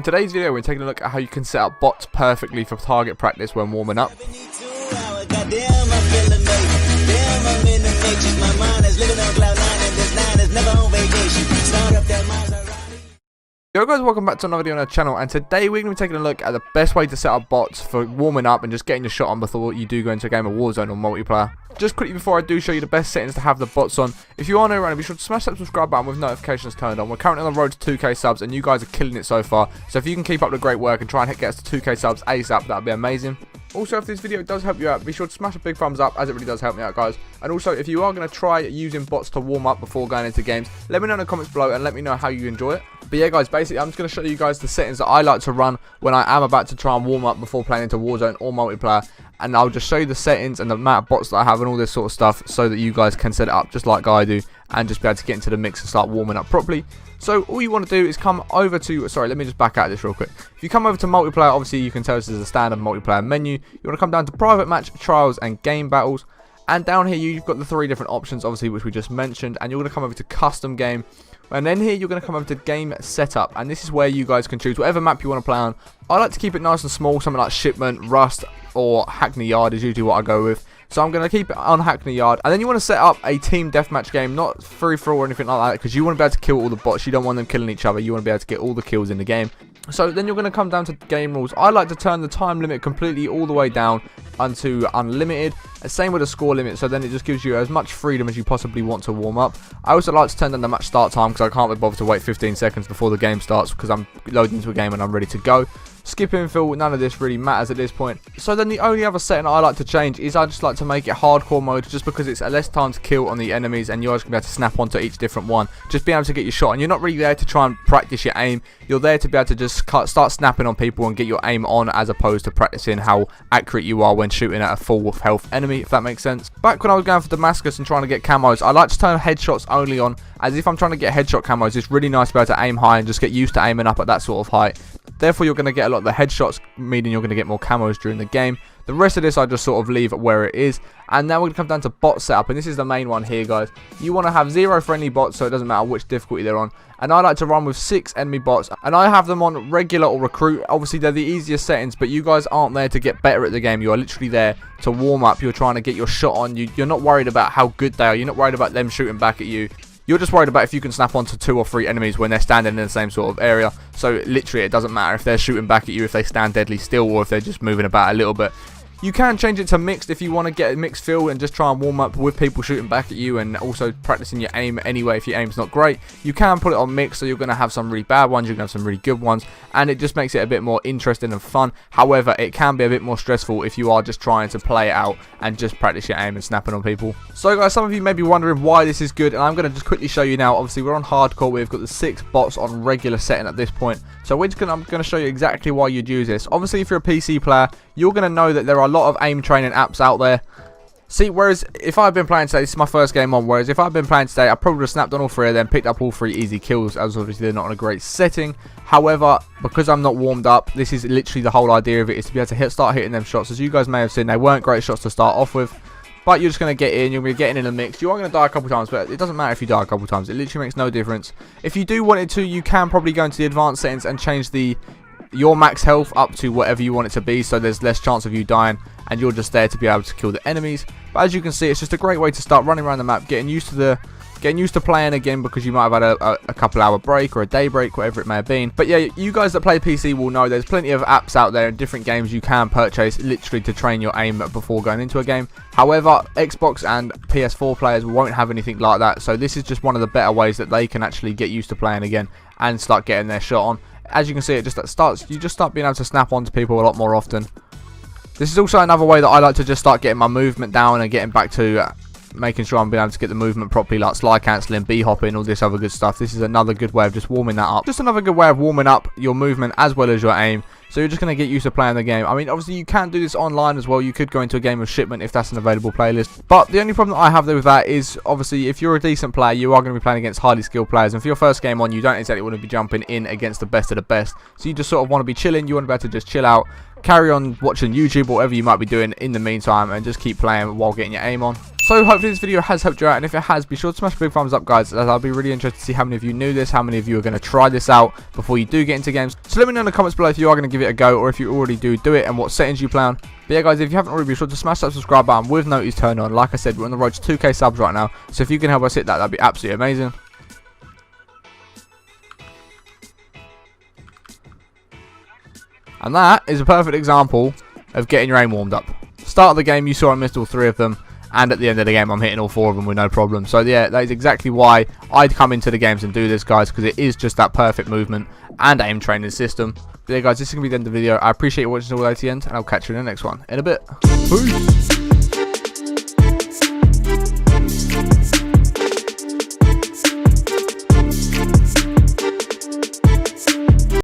In today's video, we're taking a look at how you can set up bots perfectly for target practice when warming up. Yo guys, welcome back to another video on our channel, and today we're going to be taking a look at the best way to set up bots for warming up and just getting your shot on before you do go into a game of Warzone or multiplayer. Just quickly before I do show you the best settings to have the bots on, if you are new around, be sure to smash that subscribe button with notifications turned on. We're currently on the road to 2k subs and you guys are killing it so far, so if you can keep up the great work and try and get us to 2k subs ASAP, that would be amazing. Also, if this video does help you out, be sure to smash a big thumbs up, as it really does help me out, guys. And also, if you are going to try using bots to warm up before going into games, let me know in the comments below and let me know how you enjoy it. But yeah, guys, basically, I'm just going to show you guys the settings that I like to run when I am about to try and warm up before playing into Warzone or multiplayer. And I'll just show you the settings and the amount of bots that I have and all this sort of stuff so that you guys can set it up just like I do and just be able to get into the mix and start warming up properly. So all you want to do is come over to, sorry, let me just back out of this real quick. If you come over to multiplayer, obviously you can tell this is a standard multiplayer menu. You want to come down to private match, trials and game battles. And down here you've got the three different options, obviously, which we just mentioned. And you're going to come over to custom game. And then here you're going to come over to game setup. And this is where you guys can choose whatever map you want to play on. I like to keep it nice and small, something like Shipment, Rust or Hackney Yard is usually what I go with. So I'm going to keep it on Hackney Yard. And then you want to set up a team deathmatch game, not free-for-all or anything like that, because you want to be able to kill all the bots. You don't want them killing each other. You want to be able to get all the kills in the game. So then you're going to come down to game rules. I like to turn the time limit completely all the way down onto unlimited. Same with the score limit, so then it just gives you as much freedom as you possibly want to warm up. I also like to turn down the match start time because I can't be bothered to wait 15 seconds before the game starts because I'm loading into a game and I'm ready to go. Skip infill, none of this really matters at this point. So then the only other setting I like to change is I just like to make it hardcore mode, just because it's less time to kill on the enemies and you're just going to be able to snap onto each different one. Just being able to get your shot, and you're not really there to try and practice your aim. You're there to be able to just start snapping on people and get your aim on, as opposed to practicing how accurate you are when shooting at a full health enemy, if that makes sense. Back when I was going for Damascus and trying to get camos, I like to turn headshots only on, as if I'm trying to get headshot camos, it's really nice to be able to aim high and just get used to aiming up at that sort of height. Therefore, you're going to get a lot of the headshots, meaning you're going to get more camos during the game. The rest of this I just sort of leave where it is. And now we're going to come down to bot setup, and this is the main one here, guys. You want to have 0 friendly bots, so it doesn't matter which difficulty they're on. And I like to run with 6 enemy bots, and I have them on regular or recruit. Obviously, they're the easiest settings, but you guys aren't there to get better at the game. You are literally there to warm up. You're trying to get your shot on. You're not worried about how good they are. You're not worried about them shooting back at you. You're just worried about if you can snap onto 2 or 3 enemies when they're standing in the same sort of area. So literally it doesn't matter if they're shooting back at you, if they stand deadly still, or if they're just moving about a little bit. You can change it to mixed if you want to get a mixed feel and just try and warm up with people shooting back at you and also practicing your aim anyway if your aim's not great. You can put it on mixed, so you're going to have some really bad ones, you're going to have some really good ones, and it just makes it a bit more interesting and fun. However, it can be a bit more stressful if you are just trying to play it out and just practice your aim and snapping on people. So guys, some of you may be wondering why this is good, and I'm going to just quickly show you now. Obviously, we're on hardcore. We've got the 6 bots on regular setting at this point. So I'm going to show you exactly why you'd use this. Obviously, if you're a PC player, you're going to know that there are a lot of aim training apps out there. See, whereas if I've been playing today, this is my first game on, whereas if I've been playing today, I probably would have snapped on all 3 of them, picked up all 3 easy kills, as obviously they're not in a great setting. However, because I'm not warmed up, this is literally the whole idea of it, is to be able to start hitting them shots. As you guys may have seen, they weren't great shots to start off with. But you're just going to get in, you're going to be getting in a mix. You are going to die a couple times, but it doesn't matter if you die a couple times. It literally makes no difference. If you do want it to, you can probably go into the advanced settings and change your max health up to whatever you want it to be, so there's less chance of you dying, and you're just there to be able to kill the enemies. But as you can see, it's just a great way to start running around the map, getting used to playing again, because you might have had a couple hour break or a day break, whatever it may have been. But yeah, you guys that play PC will know there's plenty of apps out there and different games you can purchase literally to train your aim before going into a game. However, Xbox and PS4 players won't have anything like that, so this is just one of the better ways that they can actually get used to playing again and start getting their shot on. As you can see, you just start being able to snap onto people a lot more often. This is also another way that I like to just start getting my movement down and getting back to making sure I'm being able to get the movement properly, like slide cancelling, B-hopping, all this other good stuff. This is another good way of just warming that up. Just another good way of warming up your movement as well as your aim. So you're just going to get used to playing the game. I mean, obviously you can do this online as well. You could go into a game of Shipment if that's an available playlist. But the only problem that I have there with that is, obviously, if you're a decent player, you are going to be playing against highly skilled players. And for your first game on, you don't exactly want to be jumping in against the best of the best. So you just sort of want to be chilling. You want to be able to just chill out, carry on watching YouTube or whatever you might be doing in the meantime, and just keep playing while getting your aim on. So hopefully this video has helped you out, and if it has, be sure to smash a big thumbs up, guys, as I'll be really interested to see how many of you knew this, how many of you are going to try this out before you do get into games. So let me know in the comments below if you are going to give it a go, or if you already do it, and what settings you play on. But yeah, guys, if you haven't already, be sure to smash that subscribe button with notifications turned on. Like I said, we're on the road to 2k subs right now, so if you can help us hit that, that'd be absolutely amazing. And that is a perfect example of getting your aim warmed up. Start of the game, you saw I missed all 3 of them, and at the end of the game, I'm hitting all 4 of them with no problem. So yeah, that is exactly why I'd come into the games and do this, guys, because it is just that perfect movement and aim training system. But yeah, guys, this is going to be the end of the video. I appreciate you watching all the way to the end, and I'll catch you in the next one in a bit. Peace.